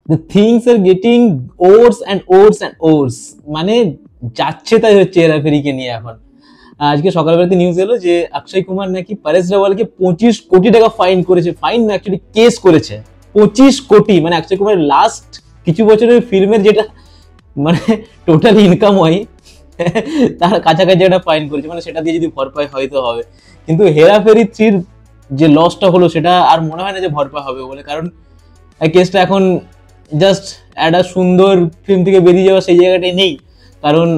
The things are getting worse and worse and worse, মানে যাচ্ছে তাই হচ্ছে হেরাফেরিকে নিয়ে। এখন আজকে সকালবেলাতে নিউজ এলো যে অক্ষয় কুমার নাকি পরেশ রাওয়ালকে 25 কোটি টাকা ফাইন করেছে, ফাইন না অ্যাকচুয়ালি কেস করেছে 25 কোটি। মানে অক্ষয় কুমারের লাস্ট কিছু বছরের ফিল্মের যেটা মানে টোটাল ইনকাম হয় তার কাছাকাছি একটা ফাইন করেছে, মানে সেটা দিয়ে যদি ভরপাই হয়তো হবে। কিন্তু হেরাফেরি 3-র যে লসটা হলো সেটা আর মনে হয় না যে ভরপাই হবে বলে, কারণ কেসটা এখন জাস্ট একটা সুন্দর ফিল্ম থেকে বেরিয়ে যাওয়া সেই জায়গাটাই নেই। কারণ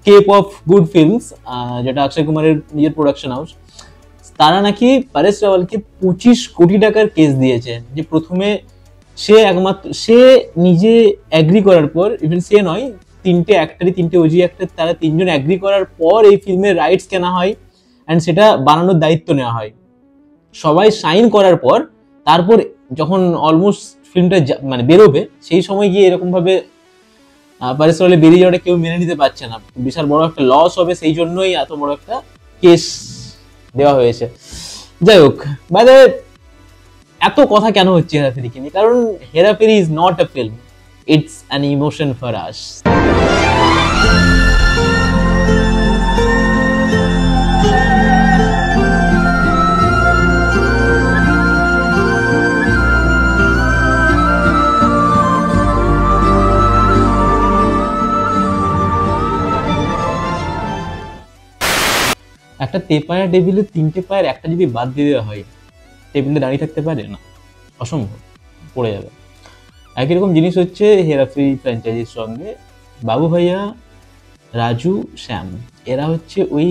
কেপ অফ গুড ফিল্মস, যেটা অক্ষয় কুমারের নিজের প্রোডাকশন হাউস, তারা নাকি পরেশ রাওয়ালকে 25 কোটি টাকার কেস দিয়েছে। যে প্রথমে সে একমাত্র সে নিজে অ্যাগ্রি করার পর, ইভেন সে নয়, তিনটে ওজি অ্যাক্টর, তারা তিনজন অ্যাগ্রি করার পর এই ফিল্মের রাইটস কেনা হয় অ্যান্ড সেটা বানানোর দায়িত্ব নেওয়া হয়। সবাই সাইন করার পর তারপর যখন অলমোস্ট ফিল্মটা মানে বেরোবে সেই সময় গিয়ে এরকম ভাবে পরেশ রাওয়ালের বেরিয়ে যাওয়াটা কেউ মেনে নিতে পারছে না, বিশাল বড় একটা লস হবে, সেই জন্যই এত বড় একটা কেস দেওয়া হয়েছে। যাই হোক, বাইরে এত কথা কেন হচ্ছে হেরাফেরিকে নিয়ে? কারণ Hera Pheri is not a film, it's an emotion for us. একটা তেপায়া টেবিলে 3টে পায়ের একটা যদি বাদ দিয়ে দেওয়া হয়, টেবিলে দাঁড়িয়ে থাকতে পারে না, অসম্ভব, পড়ে যাবে। একই রকম জিনিস হচ্ছে হেরাফেরি ফ্র্যাঞ্চাইজির সঙ্গে। বাবু ভাইয়া, রাজু, শ্যাম, এরা হচ্ছে ওই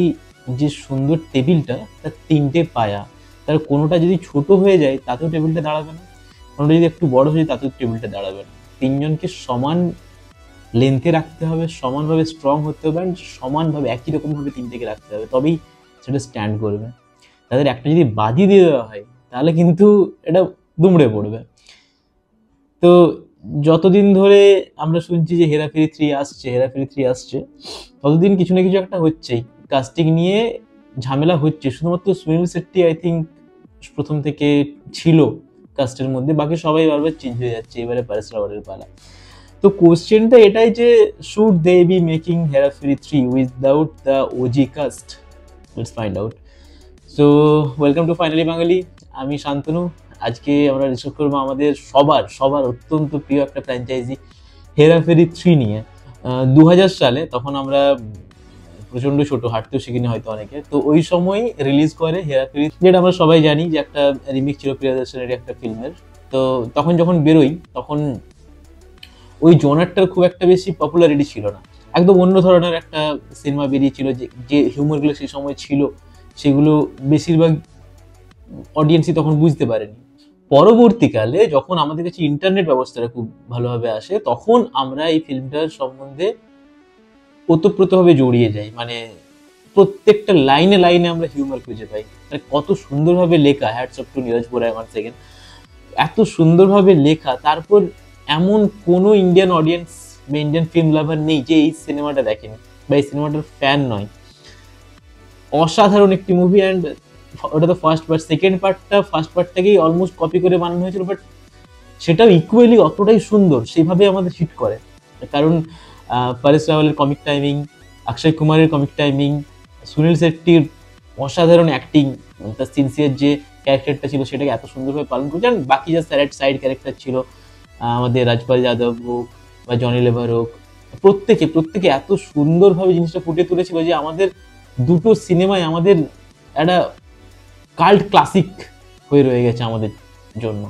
যে সুন্দর টেবিলটা, তার 3টে পায়া, তার কোনোটা যদি ছোট হয়ে যায় তাতেও টেবিলটা দাঁড়াবে না, কোনোটা যদি একটু বড় হয়ে যায় তাতেও টেবিলটা দাঁড়াবে না। তিনজনকে সমান লেন্থে রাখতে হবে, সমানভাবে স্ট্রং হতে হবে, সমানভাবে একই রকমভাবে তিনটেকে রাখতে হবে, তবেই সেটা স্ট্যান্ড করবে। তাদের একটা যদি বাদি দিয়ে দেওয়া হয় তাহলে কিন্তু এটা দুমড়ে পড়বে। তো যতদিন ধরে আমরা শুনছি যে হেরাফেরি 3 আসছে, ততদিন কিছু না কিছু একটা হচ্ছেই, কাস্টিং নিয়ে ঝামেলা হচ্ছে। শুধুমাত্র সুনীল শেট্টি আই থিঙ্ক প্রথম থেকে ছিল কাস্টের মধ্যে, বাকি সবাই বারবার চেঞ্জ হয়ে যাচ্ছে, এবারে পরেশ রাওয়ালের পালা। তো কোশ্চেনটা এটাই যে should they be making Herapheri 3 without the OG cast? Let's find out. So welcome to finally Bangali, আমি শান্তনু। আজকে আমরা ডিসকাস করবো আমাদের সবার অত্যন্ত প্রিয় একটা ফ্র্যাঞ্চাইজি হেরাফেরি 3 নিয়ে। 2000 সালে, তখন আমরা প্রচন্ড ছোট, হাঁটতেও শিখিনি হয়তো অনেকে, তো ওই সময় রিলিজ করে হেরাফেরি, যেটা আমরা সবাই জানি যে একটা রিমিক ছিল প্রিয়দর্শনের একটা ফিল্মের। তো তখন যখন বেরোই তখন ওই জোনারটার খুব একটা বেশি পপুলারিটি ছিল না, একদম অন্য ধরনের একটা সিনেমা বেরিয়েছিল। যে হিউমারগুলো সেই সময় ছিল সেগুলো বেশিরভাগ অডিয়েন্সই তখন বুঝতে পারেনি। পরবর্তীকালে যখন আমাদের কাছে ইন্টারনেট ব্যবস্থাটা খুব ভালোভাবে আসে, তখন আমরা এই ফিল্মটার সম্বন্ধে ওতপ্রোতভাবে জড়িয়ে যাই। মানে প্রত্যেকটা লাইনে লাইনে আমরা হিউমার খুঁজে পাই। কত সুন্দরভাবে লেখা, হ্যাটস অফ টু নীরজ বোরায় ওয়ান সেকেন্ড, এত সুন্দরভাবে লেখা। তারপর এমন কোনো ইন্ডিয়ান অডিয়েন্স বা ইন্ডিয়ান ফিল্ম লাভার নেই যে এই সিনেমাটা দেখেনি বা এই সিনেমাটার ফ্যান নয়। অসাধারণ একটি মুভি। অ্যান্ড ওটা তো ফার্স্ট পার্ট, সেকেন্ড পার্টটাকেই অলমোস্ট কপি করে বানানো হয়েছিল, বাট সেটাও ইকুয়ালি অতটাই সুন্দর, সেইভাবে আমাদের হিট করে। কারণ পরেশ রাওয়ালের কমিক টাইমিং, অক্ষয় কুমারের কমিক টাইমিং, সুনীল শেট্টির অসাধারণ অ্যাক্টিং, তার সিনসিয়ার যে ক্যারেক্টারটা ছিল সেটাকে এত সুন্দরভাবে পালন করেছে। আর বাকি যা সাইড ক্যারেক্টার ছিল, আমাদের রাজপাল যাদব হোক বা জনি লেভার হোক, প্রত্যেকে এত সুন্দরভাবে জিনিসটা ফুটে তুলেছিল যে আমাদের দুটো সিনেমায় আমাদের একটা কাল্ট ক্লাসিক হয়ে রয়ে গেছে আমাদের জন্য।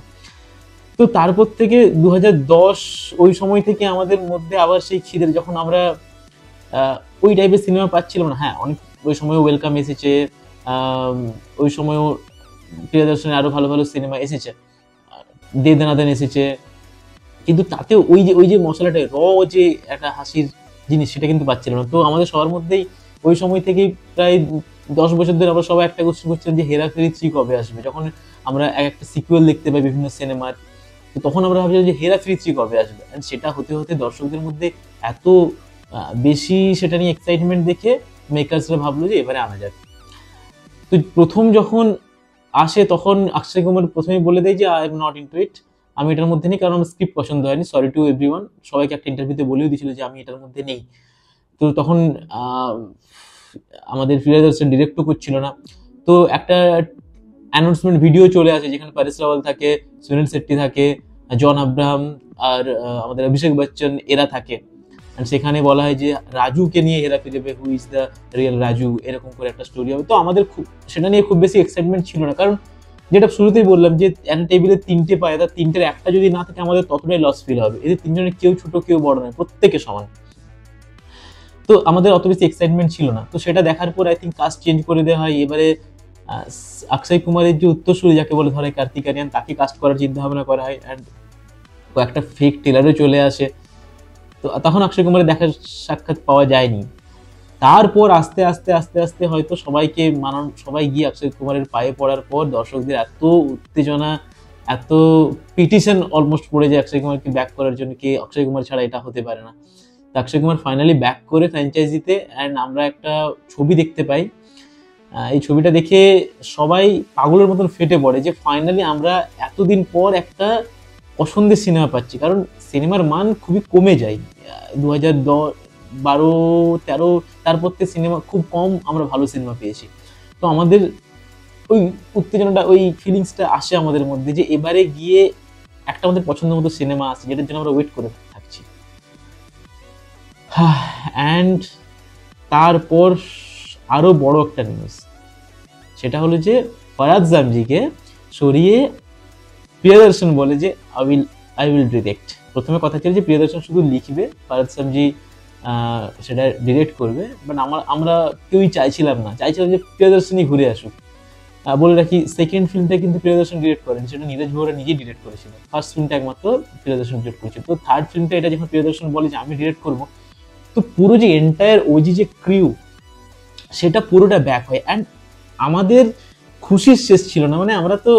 তো তারপর থেকে 2010 ওই সময় থেকে আমাদের মধ্যে আবার সেই খিদের, যখন আমরা ওই টাইপের সিনেমা পাচ্ছিলাম না। হ্যাঁ, অনেক ওই সময় ওয়েলকাম এসেছে, ওই সময়ও প্রিয়দর্শনের আরো ভালো ভালো সিনেমা এসেছে, দে দনাদন এসেছে, কিন্তু তাতেও ওই যে মশলাটা যে একটা হাসির জিনিস, সেটা কিন্তু পাচ্ছিলাম না। তো আমাদের সবার মধ্যেই ওই সময় থেকেই প্রায় 10 বছর ধরে আমরা সবাই একটা কোশ্চেন করছিলাম যে হেরাফেরি 3 কবে আসবে। যখন আমরা একটা সিকুয়েল দেখতে পাই বিভিন্ন সিনেমার, তো তখন আমরা ভাবছিলাম যে হেরাফেরি 3 কবে আসবে। অ্যান্ড সেটা হতে হতে দর্শকদের মধ্যে এত বেশি সেটা নিয়ে এক্সাইটমেন্ট দেখে মেকার্সরা ভাবলো যে এবারে আনা যাক। তো প্রথম যখন আসে তখন অক্ষয় কুমার প্রথমেই বলে দেয় যে আই এম নট ইনটু ইট, আমি এটার মধ্যে নেই কারণ আমার স্ক্রিপ্ট পছন্দ হয়নি, সরি টু এভরিওয়ান। সবাইকে একটা ইন্টারভিউতে বলেও দিয়েছিল যে আমি এটার মধ্যে নেই। তো তখন আমাদের প্রিয়দর্শন ডিরেক্টও করছিল না। তো একটা অ্যানাউন্সমেন্ট ভিডিও চলে আসে যেখানে পারিস রাওয়াল থাকে, সুনীল শেট্টি থাকে, জন আব্রাহাম আর আমাদের অভিষেক বচ্চন এরা থাকে। সেখানে বলা হয় যে রাজুকে নিয়ে হেরা ফিরবে, who is the real Raju, এরকম করে একটা স্টোরি হবে। তো আমাদের সেটা নিয়ে খুব বেশি এক্সাইটমেন্ট ছিল না, কারণ যেটা শুরুতেই বললাম যে একটা টেবিলে 3টে পায়, তার 3টের একটা যদি না থাকে আমাদের ততটাই লস ফিল হবে। এদের 3জনের কেউ ছোট কেউ বড় নয়, প্রত্যেকে সমান। তো আমাদের অত বেশি এক্সাইটমেন্ট ছিল না। তো সেটা দেখার পর আই থিঙ্ক কাস্ট চেঞ্জ করে দেওয়া হয়। এবারে অক্ষয় কুমারের যে উত্তরসূরি যাকে বলে ধরে কার্তিক আরিয়ান, তাকে কাস্ট করার চিন্তা ভাবনা করা হয়। অ্যান্ড একটা ফেক ট্রেলারও চলে আসে। তো তখন অক্ষয় কুমারের দেখা সাক্ষাৎ পাওয়া যায়নি। তারপর আস্তে আস্তে আস্তে আস্তে হয়তো সবাইকে সবাই গিয়ে অক্ষয় কুমারের পায়ে পড়ার পর দর্শকদের এত উত্তেজনা, এত পিটিশন অলমোস্ট পড়ে যায় অক্ষয় কুমারকে ব্যাক করার জন্য, কি অক্ষয় কুমার ছাড়া এটা হতে পারে না। তো অক্ষয় কুমার ফাইনালি ব্যাক করে ফ্র্যাঞ্চাইজিতে, অ্যান্ড আমরা একটা ছবি দেখতে পাই। এই ছবিটা দেখে সবাই পাগলের মতন ফেটে পড়ে যে ফাইনালি আমরা এতদিন পর একটা পছন্দের সিনেমা পাচ্ছি। কারণ সিনেমার মান খুবই কমে যায় 2012-13, তারপর থেকে সিনেমা খুব কম আমরা ভালো সিনেমা পেয়েছি। তো আমাদের ওই উত্তেজনাটা, ওই ফিলিংসটা আসে আমাদের মধ্যে যে এবারে গিয়ে একটা আমাদের পছন্দ মতো সিনেমা আসে যেটার জন্য আমরা ওয়েট করে থাকছি। অ্যান্ড তারপর আরো বড় একটা নিউজ, সেটা হলো যে ফরাদ জামজিকে সরিয়ে প্রিয়দর্শন বলে যে আই উইল ডিরেক্ট। প্রথমে কথা ছিল যে প্রিয়দর্শন শুধু লিখবে, ফরাদ জামজি সেটা ডিরেক্ট করবে। বাট আমরা কেউই চাইছিলাম যে প্রিয়দর্শনই ঘুরে আসুক। বলে রাখি, সেকেন্ড ফিল্মটা কিন্তু প্রিয়দর্শন ডিরেক্ট করেন, সেটা নীরজ ভোরা নিজেই ডিরেক্ট করেছিল। ফার্স্ট ফিল্মটা একমাত্র প্রিয়দর্শন ডিরেক্ট করেছিল। তো থার্ড ফিল্মটা এটা যখন প্রিয়দর্শন বলে যে আমি ডিরেক্ট করবো, তো পুরো যে এন্টায়ার ওজি যে ক্রিউ সেটা পুরোটা ব্যাক হয়। অ্যান্ড আমাদের খুশির শেষ ছিল না। মানে আমরা তো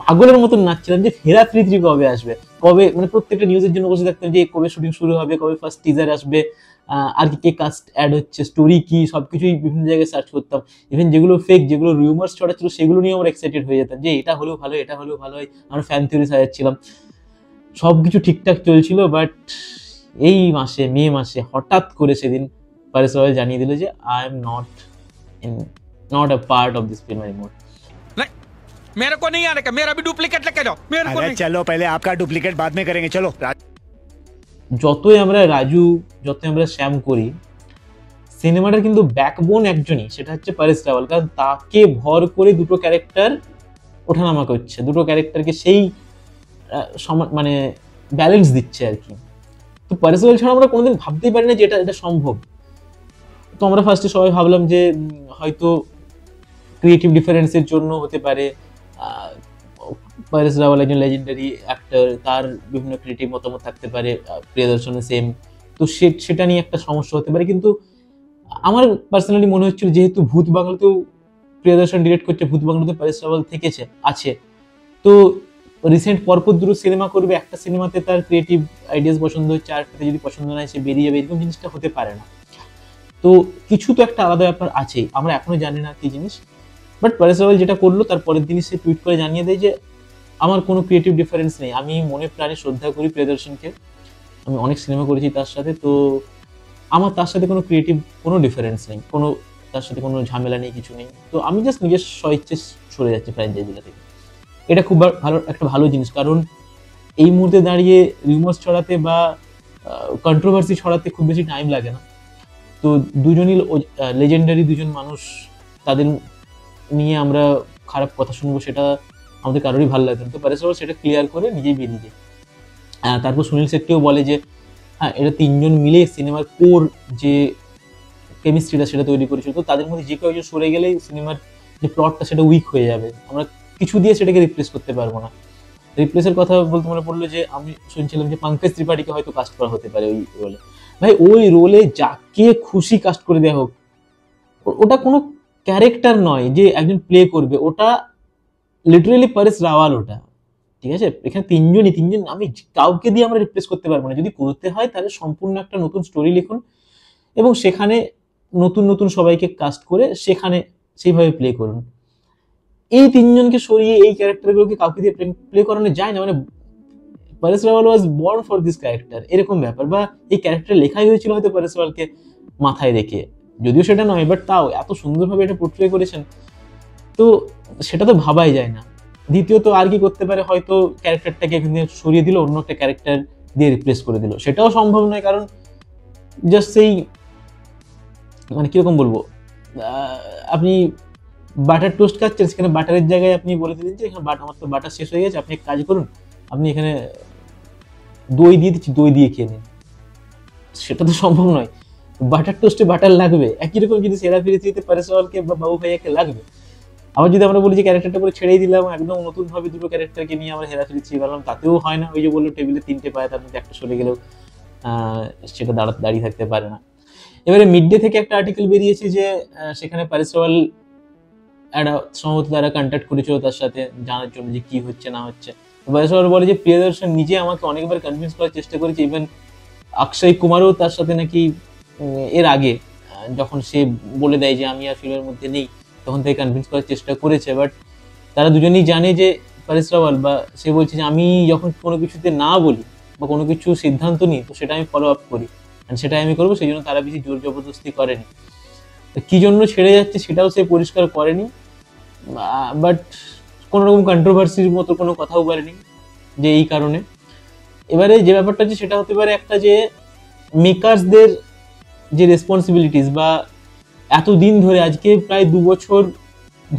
পাগলের মতন নাচছিলাম যে হেরা 3 কবে আসবে, কবে, মানে প্রত্যেকটা নিউজের জন্য বসে থাকতাম যে কবে শুটিং শুরু হবে, কবে ফার্স্ট টিজার আসবে, আর কি কে কাস্ট অ্যাড হচ্ছে, স্টোরি কি, সবকিছুই বিভিন্ন জায়গায় সার্চ করতাম। ইভেন যেগুলো ফেক, যেগুলো রিউমার্স ছড়াচ্ছিল, সেগুলো নিয়ে আমরা এক্সাইটেড হয়ে যেতাম যে এটা হলেও ভালো, এটা হলেও ভালো হয়। আমরা ফ্যান থিওরি সাজাচ্ছিলাম। সবকিছু ঠিকঠাক চলছিল, বাট এই মাসে, মে মাসে হঠাৎ করে সেদিন পারিস রাওয়াল জানিয়ে দিল যে I am not a part of this film anymore. मेरे को नहीं आने का, मेरा भी डुप्लीकेट लेके जाओ, मेरे को नहीं। चलो पहले आपका डुप्लीकेट बाद में करेंगे, चलो। যতই আমরা রাজু, যতই আমরা শ্যাম করি, সিনেমাটার কিন্তু ব্যাকবোন একজনই, সেটা হচ্ছে পারিস রাওয়াল। কারণ তাকে ভর করে দুটো ক্যারেক্টার ওঠানামা করছে, দুটো ক্যারেক্টারকে সেই মানে ব্যালেন্স দিচ্ছে আর কি। তো পারিস রাওয়াল ছাড়া আমরা কোনোদিন ভাবতেই পারি না যে এটা সম্ভব। তো আমরা ফার্স্টে সবাই ভাবলাম যে হয়তো ক্রিয়েটিভ ডিফারেন্সের জন্য হতে পারে। পারিস রাওয়াল একজন লেজেন্ডারি অ্যাক্টর, তার বিভিন্ন ক্রিয়েটিভ মতামত থাকতে পারে, প্রিয়দর্শনের সেম। তো সেটা নিয়ে একটা সমস্যা হতে পারে। কিন্তু আমার পার্সোনালি মনে হচ্ছিল যেহেতু ভূত বাংলাতেও প্রিয়দর্শন ডিরেক্ট করছে, ভূত বাংলাতে পারিস রাওয়াল আছে, তো রিসেন্ট পরপর দুটো সিনেমা করবে, একটা সিনেমাতে তার ক্রিয়েটিভ আইডিয়াস পছন্দ হচ্ছে, আরেকটাতে যদি পছন্দ নয় সে বেরিয়ে যাবে, এরকম জিনিসটা হতে পারে না। তো কিছু তো একটা আলাদা ব্যাপার আছেই, আমরা এখনো জানি না কি জিনিস। বাট পারিস রাওয়াল যেটা করলো, তার পরের দিনই সে টুইট করে জানিয়ে দেয় যে আমার কোনো ক্রিয়েটিভ ডিফারেন্স নেই, আমি মনে প্রাণে শ্রদ্ধা করি প্রিয়দর্শনকে, আমি অনেক সিনেমা করেছি তার সাথে, তো আমার তার সাথে কোনো ক্রিয়েটিভ কোনো ডিফারেন্স নেই, তার সাথে কোনো ঝামেলা নেই, কিছু নেই। তো আমি জাস্ট নিজের স্বইচ্ছে সরে যাচ্ছি ফ্র্যাঞ্চাইজিটা থেকে। এটা খুব একটা ভালো জিনিস, কারণ এই মুহূর্তে দাঁড়িয়ে রিউমার্স ছড়াতে বা কন্ট্রোভার্সি ছড়াতে খুব বেশি টাইম লাগে না। তো দুজনই লেজেন্ডারি দুজন মানুষ, তাদের নিয়ে আমরা খারাপ কথা শুনবো সেটা আমাদের কারোরই ভালো লাগতো না। তো পারিস রাওয়াল সেটা ক্লিয়ার করে নিজেই বেরিয়ে যায়। তারপর সুনীল শেট্টিও বলে যে হ্যাঁ, এটা 3জন মিলে সিনেমার কোর যে কেমিস্ট্রিটা সেটা তৈরি করেছিল। তো তাদের মধ্যে যে কেউ একজন সরে গেলেই সিনেমার যে প্লটটা সেটা উইক হয়ে যাবে, আমরা কিছু দিয়ে সেটাকে রিপ্লেস করতে পারবো না। রিপ্লেসের কথা বলতে মনে পড়লো যে আমি শুনছিলাম যে পঙ্কজ ত্রিপাঠীকে হয়তো কাস্ট করা হতে পারে ওই রোলে। ভাই ওই রোলে যাকে খুশি কাস্ট করে দেওয়া হোক, ওটা কোনো ক্যারেক্টার নয় যে একজন প্লে করবে, ওটা লিটারেলি পারিস রাওয়াল ওটা, ঠিক আছে? এখানে 3জন, আমি কাউকে দিয়ে আমরা রিপ্লেস করতে পারবো না। যদি করতে হয় তাহলে সম্পূর্ণ একটা নতুন স্টোরি লিখুন এবং সেখানে নতুন সবাইকে কাস্ট করে সেখানে সেইভাবে প্লে করুন। এই 3জনকে সরিয়ে এই ক্যারেক্টারগুলোকে কাউকে দিয়ে প্লে করানো যায় না। মানে Paresh Rawal was born for this character, এরকম ব্যাপার, বা এই ক্যারেক্টার লেখাই হয়েছিল হয়তো পরেশ রাওয়ালকে মাথায় রেখে, যদিও সেটা নয়, বাট তাও এত সুন্দরভাবে এটা পোর্ট্রে করেছেন, তো সেটা তো ভাবাই যায় না। দ্বিতীয়ত আর কি করতে পারে, হয়তো ক্যারেক্টারটাকে এখানে সরিয়ে দিল, অন্য একটা ক্যারেক্টার দিয়ে রিপ্লেস করে দিল, সেটাও সম্ভব নয়, কারণ জাস্ট সেই মানে কিরকম বলবো, আপনি বাটার টোস্ট খাচ্ছেন, সেখানে বাটারের জায়গায় আপনি বলে দিলেন যে এখানে আমার তো বাটার শেষ হয়ে গেছে, আপনি এক কাজ করুন, আপনি এখানে দই দিয়ে দিচ্ছি, দই দিয়ে খেয়ে নিন, সেটা তো সম্ভব নয়। বাটার টোস্টে বাটার লাগবে, একই রকম যদি হেরাফেরি 3-তে পরেশ রাওয়ালকে বা বাবু ভাইয়াকে লাগবে। আবার যদি আমরা বলি যে ক্যারেক্টারটা পুরো ছেড়েই দিলাম, একদম নতুন ভাবে দুটো ক্যারেক্টারকে নিয়ে আমরা হেরাফেরি 3 বানালাম, তাতেও হয় না। ওই যে বললো টেবিলে 3টে পায়, তার মধ্যে একটা সরে গেলেও সেটা দাঁড়িয়ে থাকতে পারে না। এবারে মিড ডে থেকে একটা আর্টিকেল বেরিয়েছে যে সেখানে পরেশ রাওয়াল একটা সম্ভবত তারা কন্ট্যাক্ট করেছিল তার সাথে জানার জন্য যে কি হচ্ছে না হচ্ছে। পরেশ রাওয়াল বলে যে প্রিয়দর্শন নিজে আমাকে অনেকবার কনভিন্স করার চেষ্টা করেছে, ইভেন অক্ষয় কুমারও তার সাথে নাকি এর আগে যখন সে বলে দেয় যে আমি আর ফিল্মের মধ্যে নেই, তখন থেকে কনভিন্স করার চেষ্টা করেছে, বাট তারা দুজনেই জানে যে পরেশ রাওয়াল বা সে বলছে যে আমি যখন কোনো কিছুতে না বলি বা কোনো কিছু সিদ্ধান্ত নিই, তো সেটা আমি ফলো আপ করি, সেটাই আমি করবো, সেই জন্য তারা বেশি জোর জবরদস্তি করেনি। কি জন্য ছেড়ে যাচ্ছে সেটাও সে পরিষ্কার করেনি, বাট কোনো রকম কন্ট্রোভার্সির মতো কোনো কথাও বলেনি যে এই কারণে। এবারে যে ব্যাপারটা আছে সেটা হতে পারে একটা, যে মেকার্সদের যে রেসপন্সিবিলিটিস, বা এতদিন ধরে আজকে প্রায় 2 বছর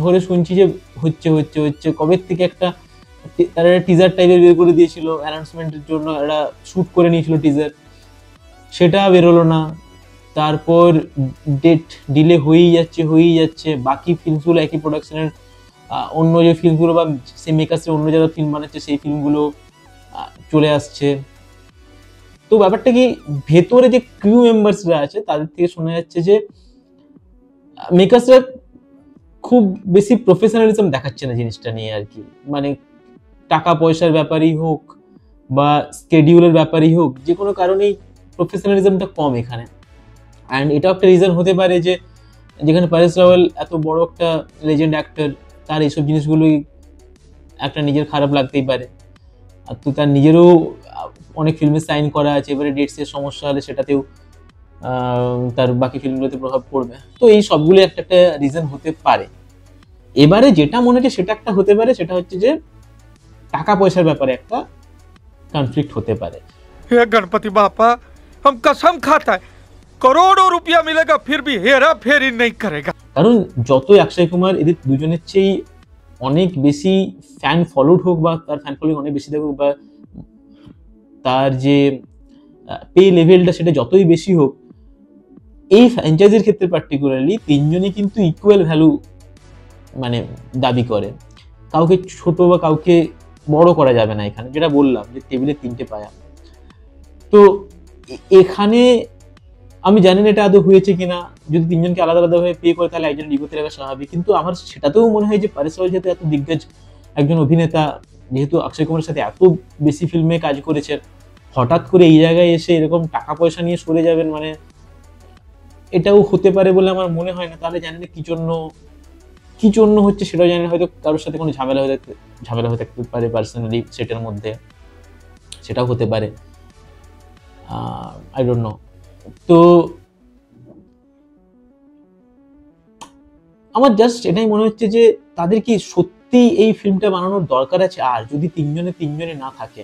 ধরে শুনছি যে হচ্ছে হচ্ছে হচ্ছে কবে থেকে একটা তারা টিজার টাইপের বের করে দিয়েছিল অ্যানাউন্সমেন্টের জন্য, একটা শুট করে নিয়েছিল টিজার, সেটা বেরোলো না, তারপর ডেট ডিলে হয়েই যাচ্ছে, বাকি ফিল্মগুলো একই প্রোডাকশনের অন্য যে ফিল্মগুলো বা সেই মেকার্সের অন্য যারা ফিল্ম বানাচ্ছে সেই ফিল্মগুলো চলে আসছে। তো ব্যাপারটা কি, ভেতরে যে ক্রিউ মেম্বার্সরা আছে তাদের থেকে শোনা যাচ্ছে যে মেকার্সরা খুব বেশি প্রফেশনালিজম দেখাচ্ছে না জিনিসটা নিয়ে আর কি, মানে টাকা পয়সার ব্যাপারেই হোক বা স্কেডিউলের ব্যাপারেই হোক, যে কোনো কারণেই প্রফেশনালিজমটা কম এখানে। অ্যান্ড এটাও একটা রিজন হতে পারে যে যেখানে পরেশ রাওয়াল এত বড় একটা লেজেন্ড অ্যাক্টর, তার এইসব জিনিসগুলোই একটা নিজের খারাপ লাগতেই পারে, আর তো তার নিজেরও অনেক ফিল্মে সাইন করা আছে, এবারে ডেটসের সমস্যা হলে সেটাতেও তার বাকি ফিল্মগুলোতে প্রভাব পড়বে। তো এই সবগুলো একটা একটা রিজন হতে পারে। এবারে যেটা মনে হচ্ছে সেটা একটা হতে পারে, সেটা হচ্ছে যে টাকা পয়সার ব্যাপারে একটা কনফ্লিক্ট হতে পারে। हे गणपति बापा, हम कसम खाता है करोड़ों रुपया मिलेगा फिर भी हेरा फेरी नहीं करेगा। কারণ যত অক্ষয় কুমার এদের দুজনের চেয়ে অনেক বেশি ফ্যান ফলোড হোক, বা তার ফ্যান ফলোইং অনেক বেশি থাকুক, বা তার যে পে লেভেলটা সেটা যতই বেশি হোক, এই ফ্র্যাঞ্চাইজির ক্ষেত্রে পার্টিকুলারলি তিনজনই কিন্তু ইকুয়াল ভ্যালু মানে দাবি করে, কাউকে ছোট বা কাউকে বড় করা যাবে না এখানে, যেটা বললাম যে টেবিলে 3টে পায়া। তো এখানে আমি জানি না এটা আদৌ হয়েছে কিনা, যদি তিনজনকে আলাদা আলাদাভাবে পে করে তাহলে একজন ইগোতে রাখা স্বাভাবিক, কিন্তু আমার সেটাতেও মনে হয় যে পরেশ রাওয়াল যেহেতু এত দিগ্গজ একজন অভিনেতা, যেহেতু অক্ষয় কুমারের সাথে এত বেশি ফিল্মে কাজ করেছেন, হঠাৎ করে এই জায়গায় এসে এরকম টাকা পয়সা নিয়ে সরে যাবেন, মানে এটাও হতে পারে বলে আমার মনে হয় না। তাহলে জানি না কি জন্য হচ্ছে সেটাও জানি না, হয়তো কারোর সাথে কোনো ঝামেলা হয়ে থাকতে পারে পার্সোনালি সেটের মধ্যে, সেটাও হতে পারে, আই ডোন্ট নো। তো আমার জাস্ট এটাই মনে হচ্ছে যে তাদের কি সত্যি এই ফিল্মটা বানানোর দরকার আছে, আর যদি তিনজনে না থাকে,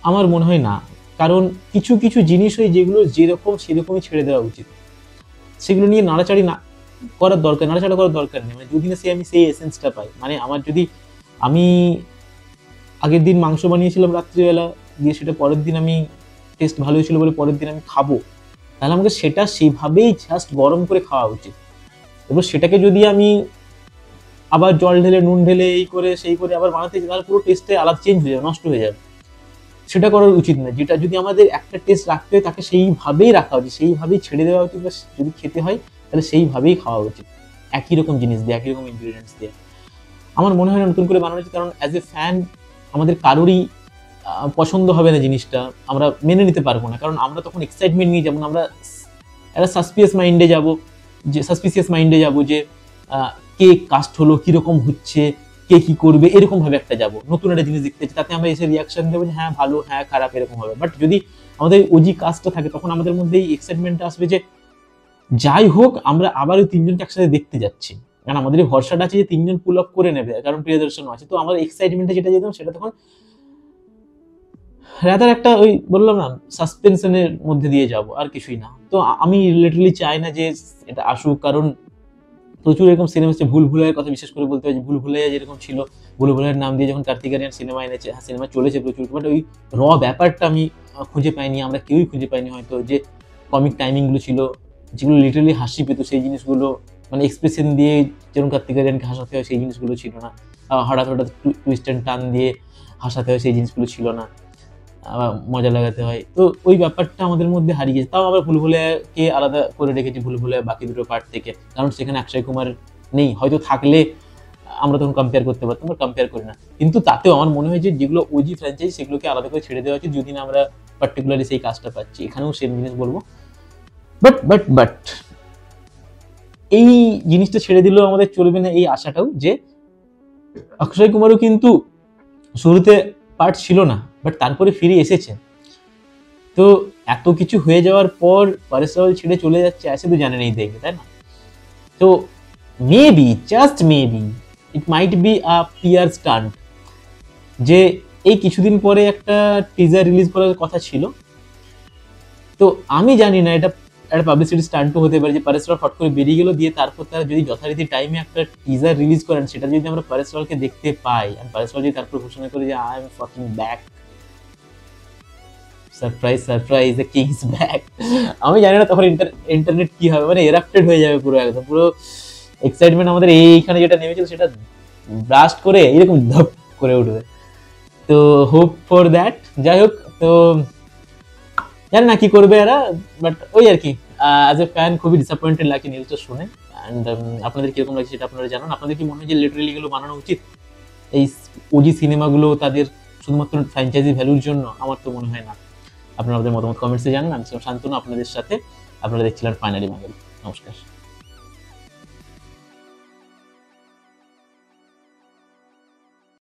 আমার মনে হয় না। কারণ কিছু কিছু জিনিস হয় যেগুলো যেরকম সেরকমই ছেড়ে দেওয়া উচিত, সেগুলো নিয়ে নাড়াচাড়া করার দরকার নেই। মানে যদি না আমি সেই এসেন্সটা পাই, মানে আমি আগের দিন মাংস বানিয়েছিলাম রাত্রিবেলা দিয়ে, সেটা পরের দিন আমি টেস্ট ভালো হয়েছিল বলে পরের দিন আমি খাবো, তাহলে আমাকে সেটা সেইভাবেই জাস্ট গরম করে খাওয়া উচিত। এবার সেটাকে যদি আমি আবার জল ঢেলে নুন ঢেলে এই করে সেই করে আবার বানাতে চাই, তাহলে পুরো টেস্টে আলাদা চেঞ্জ হয়ে যাবে, নষ্ট হয়ে যাবে, সেটা করার উচিত না। যেটা যদি আমাদের একটা টেস্ট রাখতে হয় তাকে সেইভাবেই রাখা উচিত, সেইভাবেই ছেড়ে দেওয়া উচিত, বা যদি খেতে হয় তাহলে সেইভাবেই খাওয়া উচিত, একই রকম জিনিস দিয়ে, একই রকম ইনগ্রিডিয়েন্টস দিয়ে। আমার মনে হয় না নতুন করে বানানো উচিত, কারণ অ্যাজ এ ফ্যান আমাদের কারোরই পছন্দ হবে না জিনিসটা, আমরা মেনে নিতে পারবো না, কারণ আমরা তখন এক্সাইটমেন্ট নিয়ে যেমন আমরা একটা সাসপিসিয়াস মাইন্ডে যাবো যে কে কাস্ট হলো, কিরকম হচ্ছে, কে কি করবে এরকম ভাবে একটা যাবো, নতুন একটা জিনিস দেখতে চাই, তাতে আমরা এসে রিয়াকশন দেবো যে হ্যাঁ ভালো হ্যাঁ খারাপ এরকম হবে। বাট যদি আমাদের ওজি কাজটা থাকে তখন আমাদের মধ্যে এই এক্সাইটমেন্টটা আসবে যে যাই হোক আমরা আবার ওই তিনজনকে একসাথে দেখতে যাচ্ছি, কারণ আমাদের এই ভরসাটা আছে যে তিনজন পুল আপ করে নেবে, কারণ প্রিয়দর্শন আছে। তো আমার এক্সাইটমেন্টটা যেটা যেতাম সেটা তখন রাদার একটা ওই বললাম না সাসপেনশনের মধ্যে দিয়ে যাব, আর কিছুই না। তো আমি লিটারালি চাই না যে এটা আসুক, কারণ প্রচুর এরকম সিনেমা আছে, ভুল ভুলাইয়ের কথা বিশেষ করে বলতে হয়, ভুল ভুলাইয়া যেরকম ছিল, ভুল ভুলাইয়ের নাম দিয়ে যখন কার্তিক আরিয়ান সিনেমা এনেছে, হ্যাঁ সিনেমা চলেছে প্রচুর, বাট ওই ব্যাপারটা আমি খুঁজে পাইনি, আমরা কেউই খুঁজে পাইনি হয়তো, যে কমিক টাইমিংগুলো ছিল যেগুলো লিটারালি হাসি পেত, সেই জিনিসগুলো মানে এক্সপ্রেশন দিয়ে যেরকম কার্তিক আরিয়ানকে হাসাতে হয় সেই জিনিসগুলো ছিল না, হঠাৎ হঠাৎ টুইস্ট অ্যান্ড টার্ন দিয়ে হাসাতে হয় সেই জিনিসগুলো ছিল না, মজা লাগাতে হয়। তো ওই ব্যাপারটা আমাদের মধ্যে হারিয়ে গেছে। তাও আবার ভুল ভুলাইয়াকে আলাদা করে রেখেছি ভুল ভুলাইয়া বাকি দুটো পার্ট থেকে, কারণ সেখানে অক্ষয় কুমার নেই, হয়তো থাকলে আমরা তখন কম্পেয়ার করতে পারতাম, আমরা কম্পেয়ার করি না। কিন্তু তাতেও আমার মনে হয় যে যেগুলো ওজি ফ্র্যাঞ্চাইজ সেগুলোকে আলাদা করে ছেড়ে দেওয়া উচিত, যদি না আমরা পার্টিকুলারলি সেই কাজটা পাচ্ছি। এখানেও সেম জিনিস বলবো, বাট এই জিনিসটা ছেড়ে দিলেও আমাদের চলবে না এই আশাটাও, যে অক্ষয় কুমারও কিন্তু শুরুতে পার্ট ছিল না, বাট তারপরে ফিরে এসেছে। তো এত কিছু হয়ে যাওয়ার পর পরেশ রাওয়াল ছেড়ে চলে যাচ্ছে, আসে তো জানে নেই দেখবে, তাই না? তো maybe, just maybe, it might be a PR stunt, যে এই কিছুদিন পরে একটা টিজার রিলিজ করার কথা ছিল। তো আমি জানি না এটা একটা পাবলিসিটি স্টান্টও হতে পারে, যে পরেশ রাওয়াল ফট করে বেরিয়ে গেল, দিয়ে তারপর তারা যদি যথারীতি টাইমে একটা টিজার রিলিজ করেন, সেটা যদি আমরা পরেশ রাওয়ালকে দেখতে পাই, আর পরেশ রাওয়াল যদি তারপর ঘোষণা করে যে I am fucking back, surprise surprise, the king is back, আমি জানি না তখন ইন্টারনেট কি হবে, মানে এরাপ্টেড হয়ে যাবে পুরো, একদম পুরো এক্সাইটমেন্ট আমাদের এইখানে যেটা নেমেছিল সেটা ব্লাস্ট করে এরকম ধপ করে উঠবে। তো হোপ ফর দ্যাট। যাই হোক, তো জানি না কি করবে এরা, বাট ওই আর কি, অ্যাজ এ ফ্যান খুবই ডিসঅ্যাপয়েন্টেড লাগে নিউজটা শুনে। অ্যান্ড আপনাদের কিরকম লাগছে সেটা আপনারা জানান। আপনাদের কি মনে হয় যে লিটারালি এগুলো বানানো উচিত, এই ওজি সিনেমাগুলো তাদের শুধুমাত্র ফ্র্যাঞ্চাইজি ভ্যালুর জন্য? আমার তো মনে হয় না। আপনারা আমাদের মতামত কমেন্টসে জানান। আমি ছিলাম শান্তনু আপনাদের সাথে, আপনারা দেখছিলেন ফাইনালি বাঙালি। নমস্কার।